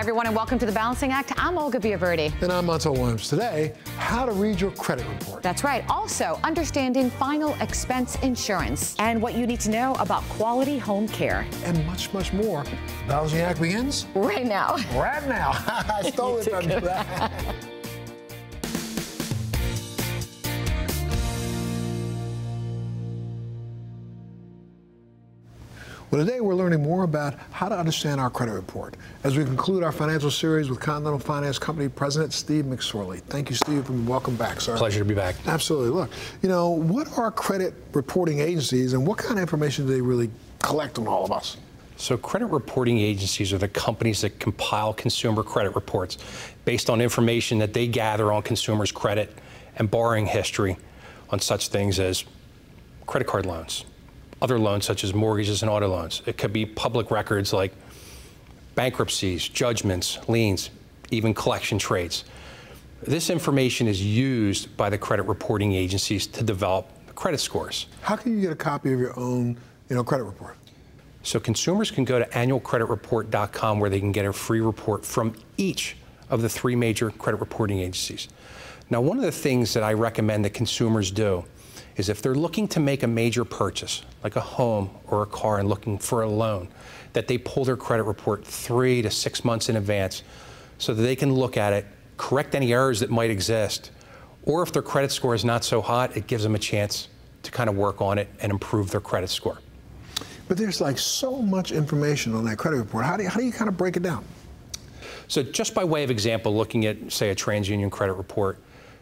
everyone, and welcome to The Balancing Act. I'm Olga Biaverdi. And I'm Montel Williams. Today, how to read your credit report. That's right. Also, understanding final expense insurance and what you need to know about quality home care. And much, much more. Balancing Act begins right now. Right now. I stole it from you. Well, today we're learning more about how to understand our credit report as we conclude our financial series with Continental Finance Company President Steve McSorley. Thank you, Steve, and welcome back, sir. Pleasure to be back. Absolutely. Look, you know, what are credit reporting agencies and what kind of information do they really collect on all of us? So credit reporting agencies are the companies that compile consumer credit reports based on information that they gather on consumers' credit and borrowing history on such things as credit card loans, other loans such as mortgages and auto loans. It could be public records like bankruptcies, judgments, liens, even collection trades. This information is used by the credit reporting agencies to develop credit scores. How can you get a copy of your own, credit report? So consumers can go to annualcreditreport.com where they can get a free report from each of the 3 major credit reporting agencies. Now, one of the things that I recommend that consumers do is if they're looking to make a major purchase, like a home or a car and looking for a loan, that they pull their credit report 3 to 6 months in advance so that they can look at it, correct any errors that might exist, or if their credit score is not so hot, it gives them a chance to kind of work on it and improve their credit score. But there's like so much information on that credit report. How do you kind of break it down? So just by way of example, looking at, say, a TransUnion credit report,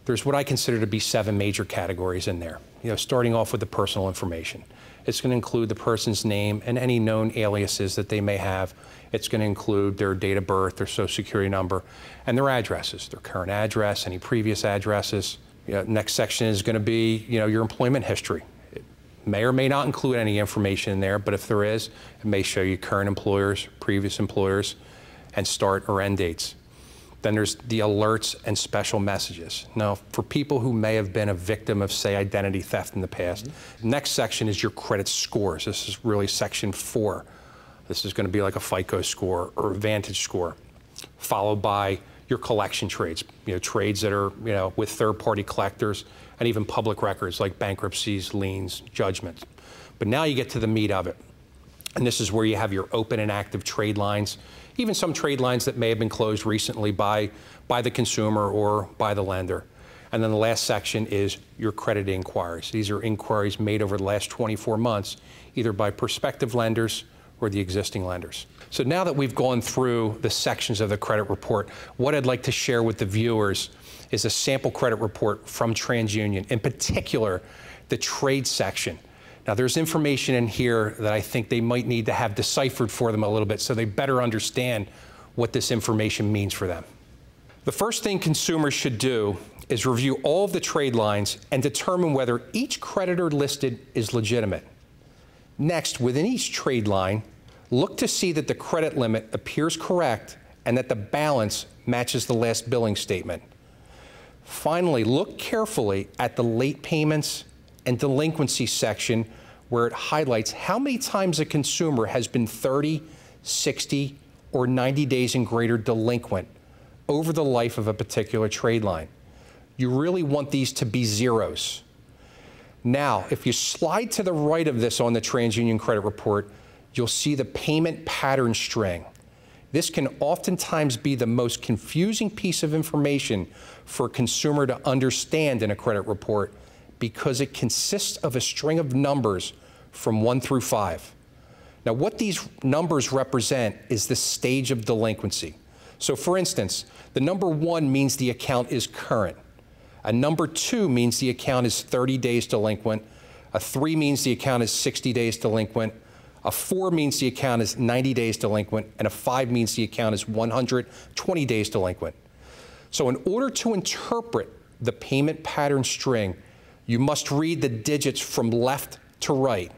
there's what I consider to be 7 major categories in there. Starting off with the personal information. It's going to include the person's name and any known aliases that they may have. It's going to include their date of birth, their social security number, and their addresses, their current address, any previous addresses. Next section is going to be, your employment history. It may or may not include any information in there, but if there is, it may show you current employers, previous employers, and start or end dates. Then there's the alerts and special messages. Now, for people who may have been a victim of, say, identity theft in the past, next section is your credit scores. This is really section 4. This is going to be like a FICO score or a Vantage score, followed by your collection trades, trades that are, with third-party collectors and even public records like bankruptcies, liens, judgments. But now you get to the meat of it. And this is where you have your open and active trade lines, even some trade lines that may have been closed recently by the consumer or by the lender. And then the last section is your credit inquiries. These are inquiries made over the last 24 months, either by prospective lenders or the existing lenders. So now that we've gone through the sections of the credit report, what I'd like to share with the viewers is a sample credit report from TransUnion, in particular, the trade section. Now, there's information in here that I think they might need to have deciphered for them a little bit so they better understand what this information means for them. The first thing consumers should do is review all of the trade lines and determine whether each creditor listed is legitimate. Next, within each trade line, look to see that the credit limit appears correct and that the balance matches the last billing statement. Finally, look carefully at the late payments and delinquency section where it highlights how many times a consumer has been 30, 60, or 90 days and greater delinquent over the life of a particular trade line. You really want these to be zeros. Now, if you slide to the right of this on the TransUnion credit report, you'll see the payment pattern string. This can oftentimes be the most confusing piece of information for a consumer to understand in a credit report because it consists of a string of numbers from 1 through 5. Now, what these numbers represent is the stage of delinquency. So, for instance, the number 1 means the account is current. A number 2 means the account is 30 days delinquent. A 3 means the account is 60 days delinquent. A 4 means the account is 90 days delinquent. And a 5 means the account is 120 days delinquent. So in order to interpret the payment pattern string, you must read the digits from left to right.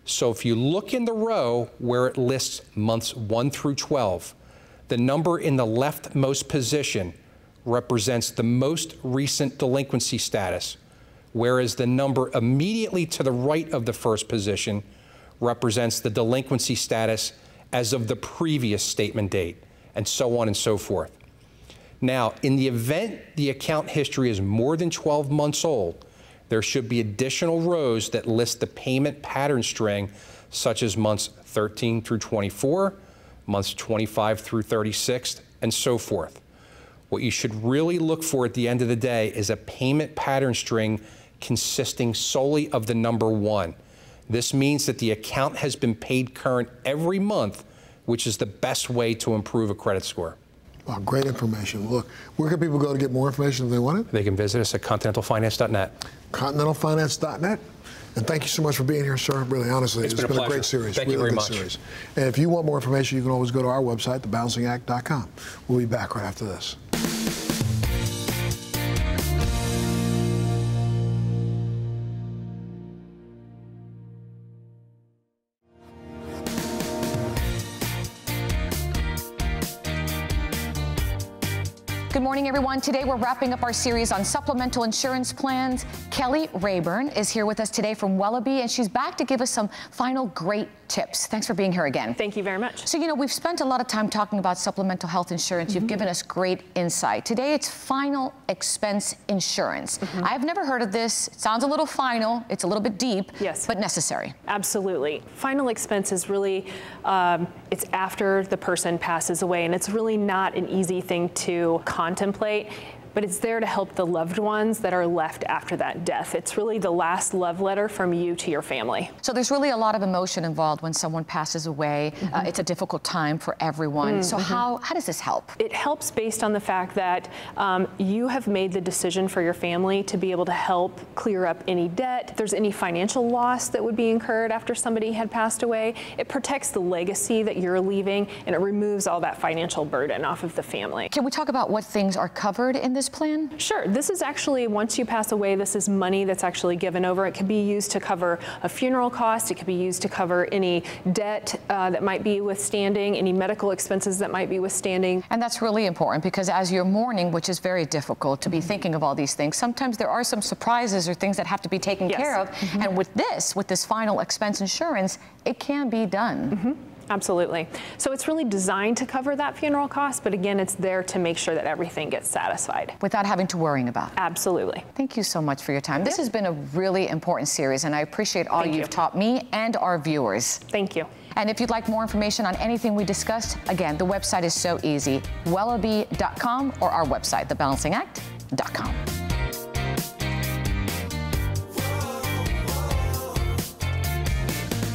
So if you look in the row where it lists months 1 through 12, the number in the leftmost position represents the most recent delinquency status, whereas the number immediately to the right of the first position represents the delinquency status as of the previous statement date. and so on and so forth. Now, in the event the account history is more than 12 months old, there should be additional rows that list the payment pattern string, such as months 13 through 24, months 25 through 36, and so forth. What you should really look for at the end of the day is a payment pattern string consisting solely of the number 1. This means that the account has been paid current every month, which is the best way to improve a credit score. Wow, great information. Look, where can people go to get more information if they want it? They can visit us at continentalfinance.net. Continentalfinance.net. And thank you so much for being here, sir. Really, honestly, it's been a great series. Thank you very much. Series. And if you want more information, you can always go to our website, thebalancingact.com. We'll be back right after this. Good morning, everyone. Today we're wrapping up our series on supplemental insurance plans. Kelly Rayburn is here with us today from Wellabe, and she's back to give us some final great tips. Thanks for being here again. Thank you very much. So, you know, we've spent a lot of time talking about supplemental health insurance. You've given us great insight. Today it's final expense insurance. I've never heard of this. It sounds a little final. It's a little bit deep, yes, but necessary. Absolutely. Final expense is really, it's after the person passes away, and it's really not an easy thing to contemplate, but it's there to help the loved ones that are left after that death. It's really the last love letter from you to your family. So there's really a lot of emotion involved when someone passes away. It's a difficult time for everyone. So how does this help? It helps based on the fact that you have made the decision for your family to be able to help clear up any debt. If there's any financial loss that would be incurred after somebody had passed away, it protects the legacy that you're leaving, and it removes all that financial burden off of the family. Can we talk about what things are covered in this plan? Sure. This is actually, once you pass away, this is money that's actually given over. It can be used to cover a funeral cost. It can be used to cover any debt that might be withstanding, any medical expenses that might be withstanding. And that's really important, because as you're mourning, which is very difficult to be thinking of all these things, sometimes there are some surprises or things that have to be taken care of. And with this final expense insurance, it can be done. Absolutely. So it's really designed to cover that funeral cost, but again, it's there to make sure that everything gets satisfied. Without having to worry about it. Absolutely. Thank you so much for your time. This has been a really important series, and I appreciate all you've taught me and our viewers. Thank you. And if you'd like more information on anything we discussed, again, the website is so easy, wellabe.com, or our website, thebalancingact.com.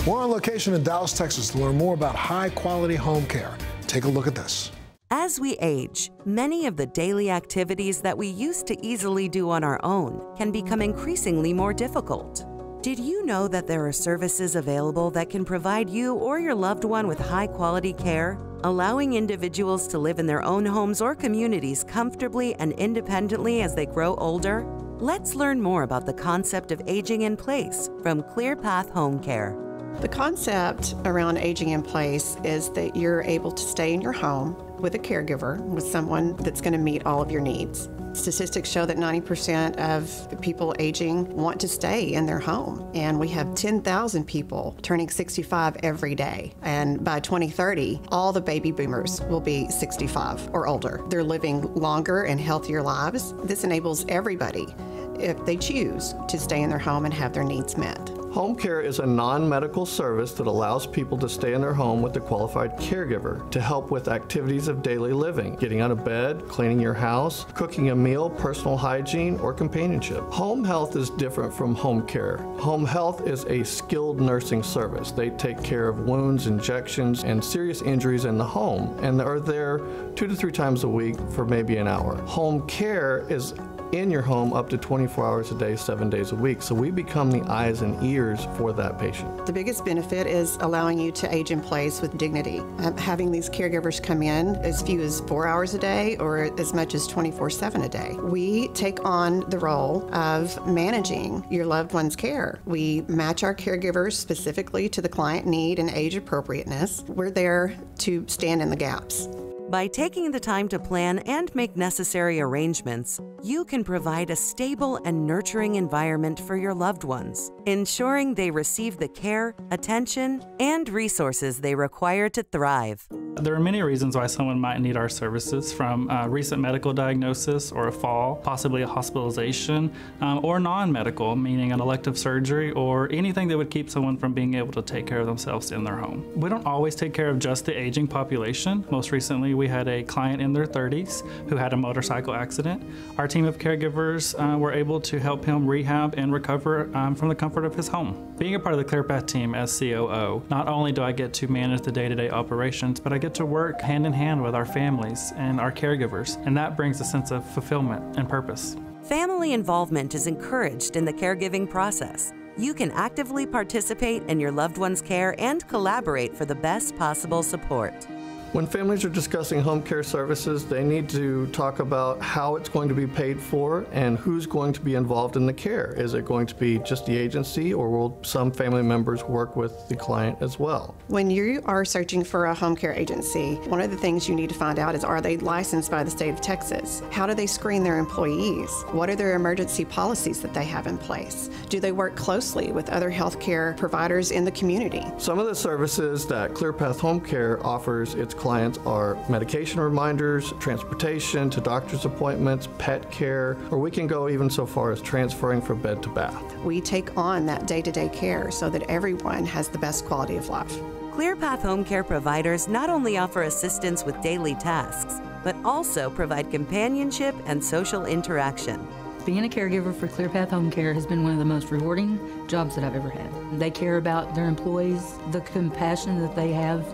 We're on location in Dallas, Texas to learn more about high-quality home care. Take a look at this. As we age, many of the daily activities that we used to easily do on our own can become increasingly more difficult. Did you know that there are services available that can provide you or your loved one with high-quality care, allowing individuals to live in their own homes or communities comfortably and independently as they grow older? Let's learn more about the concept of aging in place from ClearPath Home Care. The concept around aging in place is that you're able to stay in your home with a caregiver, with someone that's going to meet all of your needs. Statistics show that 90% of people aging want to stay in their home, and we have 10,000 people turning 65 every day. And by 2030, all the baby boomers will be 65 or older. They're living longer and healthier lives. This enables everybody, if they choose, to stay in their home and have their needs met. Home care is a non-medical service that allows people to stay in their home with a qualified caregiver to help with activities of daily living, getting out of bed, cleaning your house, cooking a meal, personal hygiene, or companionship. Home health is different from home care. Home health is a skilled nursing service. They take care of wounds, injections, and serious injuries in the home, and are there 2 to 3 times a week for maybe an hour. Home care is in your home up to 24 hours a day, 7 days a week. So we become the eyes and ears for that patient. The biggest benefit is allowing you to age in place with dignity. Having these caregivers come in as few as 4 hours a day or as much as 24/7 a day. We take on the role of managing your loved one's care. We match our caregivers specifically to the client need and age appropriateness. We're there to stand in the gaps. By taking the time to plan and make necessary arrangements, you can provide a stable and nurturing environment for your loved ones, ensuring they receive the care, attention, and resources they require to thrive. There are many reasons why someone might need our services, from a recent medical diagnosis or a fall, possibly a hospitalization, or non-medical, meaning an elective surgery or anything that would keep someone from being able to take care of themselves in their home. We don't always take care of just the aging population. Most recently, we had a client in their 30s who had a motorcycle accident. Our team of caregivers were able to help him rehab and recover from the comfort of his home. Being a part of the ClearPath team as COO, not only do I get to manage the day-to-day operations, but I get to work hand in hand with our families and our caregivers, and that brings a sense of fulfillment and purpose. Family involvement is encouraged in the caregiving process. You can actively participate in your loved one's care and collaborate for the best possible support. When families are discussing home care services, they need to talk about how it's going to be paid for and who's going to be involved in the care. Is it going to be just the agency, or will some family members work with the client as well? When you are searching for a home care agency, one of the things you need to find out is, are they licensed by the state of Texas? How do they screen their employees? What are their emergency policies that they have in place? Do they work closely with other healthcare providers in the community? Some of the services that ClearPath Home Care offers its clients are medication reminders, transportation to doctor's appointments, pet care, or we can go even so far as transferring from bed to bath. We take on that day-to-day care so that everyone has the best quality of life. ClearPath Home Care providers not only offer assistance with daily tasks, but also provide companionship and social interaction. Being a caregiver for ClearPath Home Care has been one of the most rewarding jobs that I've ever had. They care about their employees. The compassion that they have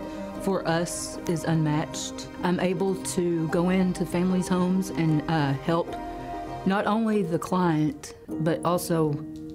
for us is unmatched. I'm able to go into families' homes and help not only the client, but also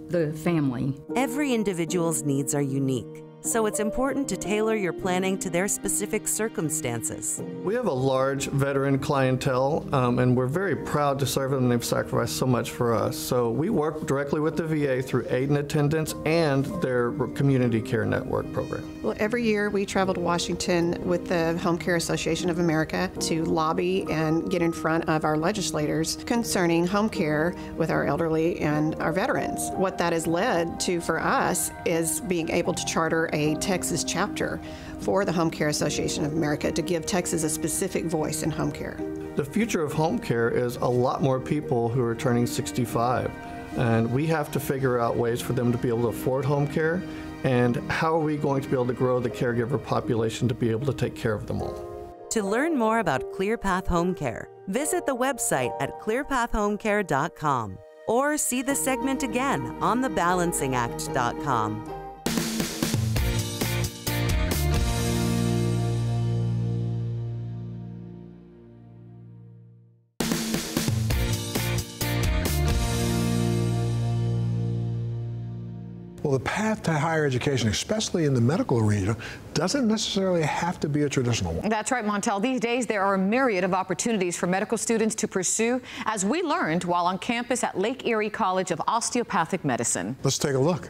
the family. Every individual's needs are unique, so it's important to tailor your planning to their specific circumstances. We have a large veteran clientele, and we're very proud to serve them. They've sacrificed so much for us. So we work directly with the VA through aid and attendance and their community care network program. Well, every year we travel to Washington with the Home Care Association of America to lobby and get in front of our legislators concerning home care with our elderly and our veterans. What that has led to for us is being able to charter a Texas chapter for the Home Care Association of America to give Texas a specific voice in home care. The future of home care is a lot more people who are turning 65, and we have to figure out ways for them to be able to afford home care, and how are we going to be able to grow the caregiver population to be able to take care of them all. To learn more about ClearPath Home Care, visit the website at clearpathhomecare.com or see the segment again on thebalancingact.com. Well, the path to higher education, especially in the medical arena, doesn't necessarily have to be a traditional one. That's right, Montel. These days, there are a myriad of opportunities for medical students to pursue, as we learned while on campus at Lake Erie College of Osteopathic Medicine. Let's take a look.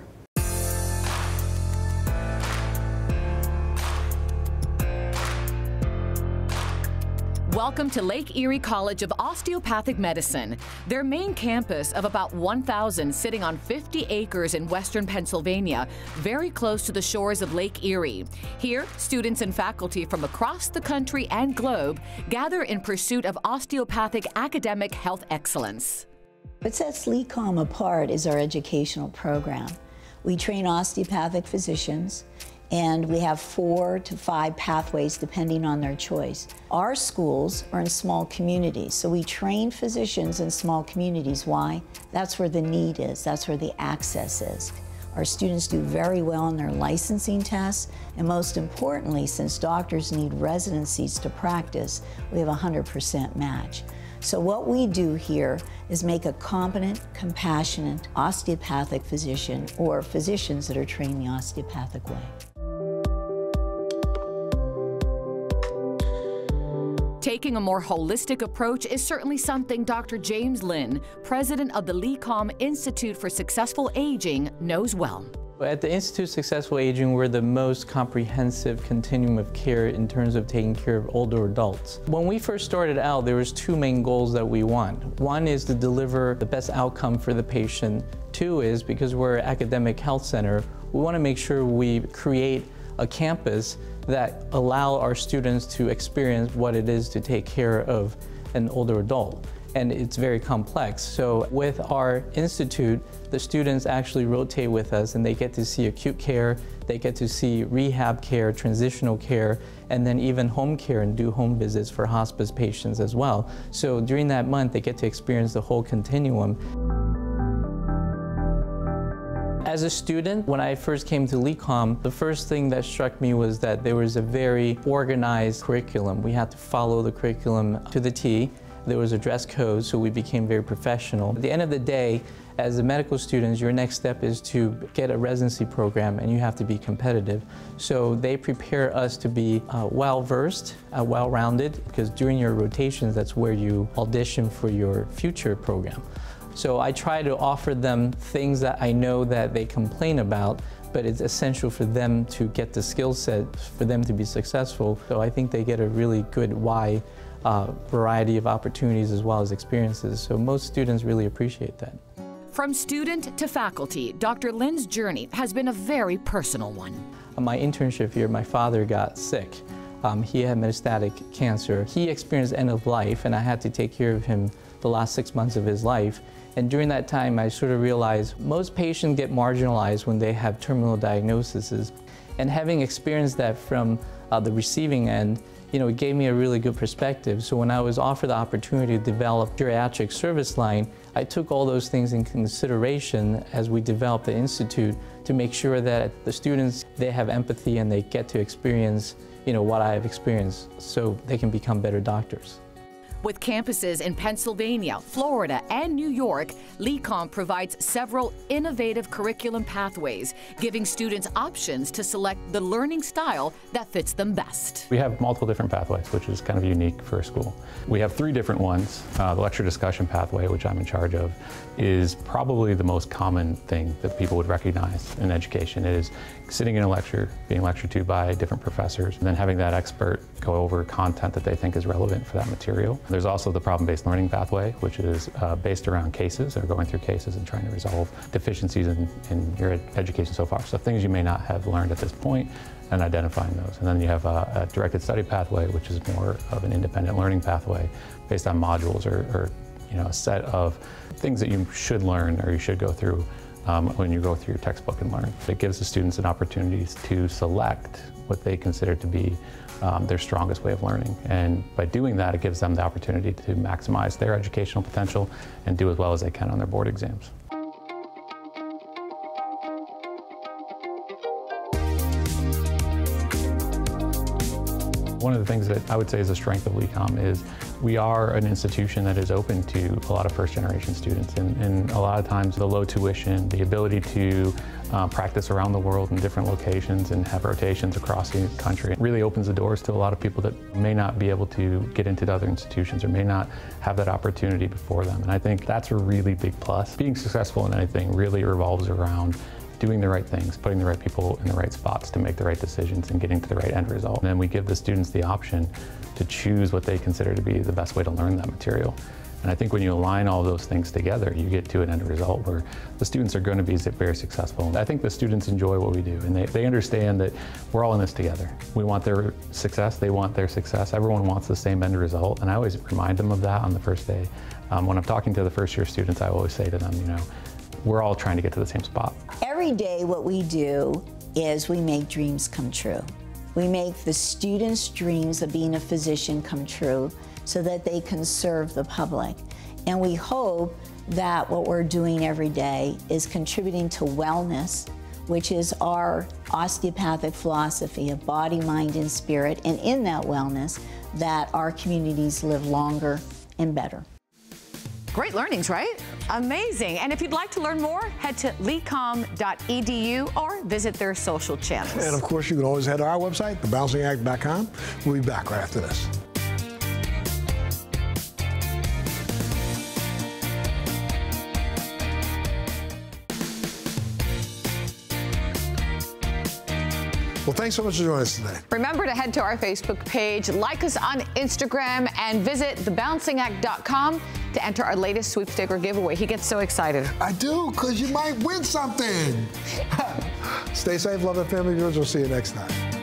Welcome to Lake Erie College of Osteopathic Medicine. Their main campus of about 1,000 sitting on 50 acres in western Pennsylvania, very close to the shores of Lake Erie. Here, students and faculty from across the country and globe gather in pursuit of osteopathic academic health excellence. What sets LECOM apart is our educational program. We train osteopathic physicians, and we have 4 to 5 pathways depending on their choice. Our schools are in small communities, so we train physicians in small communities. Why? That's where the need is, that's where the access is. Our students do very well on their licensing tests, and most importantly, since doctors need residencies to practice, we have a 100% match. So what we do here is make a competent, compassionate osteopathic physician, or physicians that are trained the osteopathic way. Taking a more holistic approach is certainly something Dr. James Lynn, president of the LECOM Institute for Successful Aging, knows well. At the Institute of Successful Aging, we're the most comprehensive continuum of care in terms of taking care of older adults. When we first started out, there was two main goals that we want. One is to deliver the best outcome for the patient. Two is, because we're an academic health center, we want to make sure we create a campus that allow our students to experience what it is to take care of an older adult. And it's very complex. So with our institute, the students actually rotate with us and they get to see acute care, they get to see rehab care, transitional care, and then even home care and do home visits for hospice patients as well. So during that month, they get to experience the whole continuum. As a student, when I first came to LECOM, the first thing that struck me was that there was a very organized curriculum. We had to follow the curriculum to the T. There was a dress code, so we became very professional. At the end of the day, as a medical student, your next step is to get a residency program, and you have to be competitive. So they prepare us to be well-versed, well-rounded, because during your rotations, that's where you audition for your future program. So I try to offer them things that I know that they complain about, but it's essential for them to get the skill set for them to be successful. So I think they get a really good wide variety of opportunities as well as experiences. So most students really appreciate that. From student to faculty, Dr. Lin's journey has been a very personal one. My internship here, my father got sick. He had metastatic cancer. He experienced end of life, and I had to take care of him the last 6 months of his life. And during that time, I sort of realized most patients get marginalized when they have terminal diagnoses. And having experienced that from the receiving end, it gave me a really good perspective. So when I was offered the opportunity to develop geriatric service line, I took all those things in consideration as we developed the institute to make sure that the students, they have empathy and they get to experience, what I have experienced so they can become better doctors. With campuses in Pennsylvania, Florida, and New York, LECOM provides several innovative curriculum pathways, giving students options to select the learning style that fits them best. We have multiple different pathways, which is kind of unique for a school. We have 3 different ones. The lecture discussion pathway, which I'm in charge of, is probably the most common thing that people would recognize in education. It is sitting in a lecture, being lectured to by different professors, and then having that expert go over content that they think is relevant for that material. There's also the problem-based learning pathway, which is based around cases, or going through cases and trying to resolve deficiencies in your education so far. So things you may not have learned at this point, and identifying those. And then you have a directed study pathway, which is more of an independent learning pathway based on modules or a set of things that you should learn or you should go through when you go through your textbook and learn. It gives the students an opportunity to select what they consider to be their strongest way of learning. And by doing that, it gives them the opportunity to maximize their educational potential and do as well as they can on their board exams. One of the things that I would say is a strength of LECOM is we are an institution that is open to a lot of first-generation students, and a lot of times the low tuition, the ability to practice around the world in different locations and have rotations across the country really opens the doors to a lot of people that may not be able to get into other institutions or may not have that opportunity before them. And I think that's a really big plus. Being successful in anything really revolves around doing the right things, putting the right people in the right spots to make the right decisions and getting to the right end result. And then we give the students the option to choose what they consider to be the best way to learn that material. And I think when you align all those things together, you get to an end result where the students are going to be very successful. I think the students enjoy what we do, and they understand that we're all in this together. We want their success, they want their success. Everyone wants the same end result, and I always remind them of that on the first day. When I'm talking to the first-year students, I always say to them, we're all trying to get to the same spot. Every day what we do is we make dreams come true. We make the students' dreams of being a physician come true so that they can serve the public. And we hope that what we're doing every day is contributing to wellness, which is our osteopathic philosophy of body, mind, and spirit, and in that wellness, that our communities live longer and better. Great learnings, right? Amazing. And if you'd like to learn more, head to lecom.edu or visit their social channels. And of course, you can always head to our website, thebouncingact.com. We'll be back right after this. Well, thanks so much for joining us today. Remember to head to our Facebook page, like us on Instagram, and visit thebalancingAct.com to enter our latest sweepstakes giveaway. He gets so excited. I do, because you might win something. Stay safe, love and family viewers. We'll see you next time.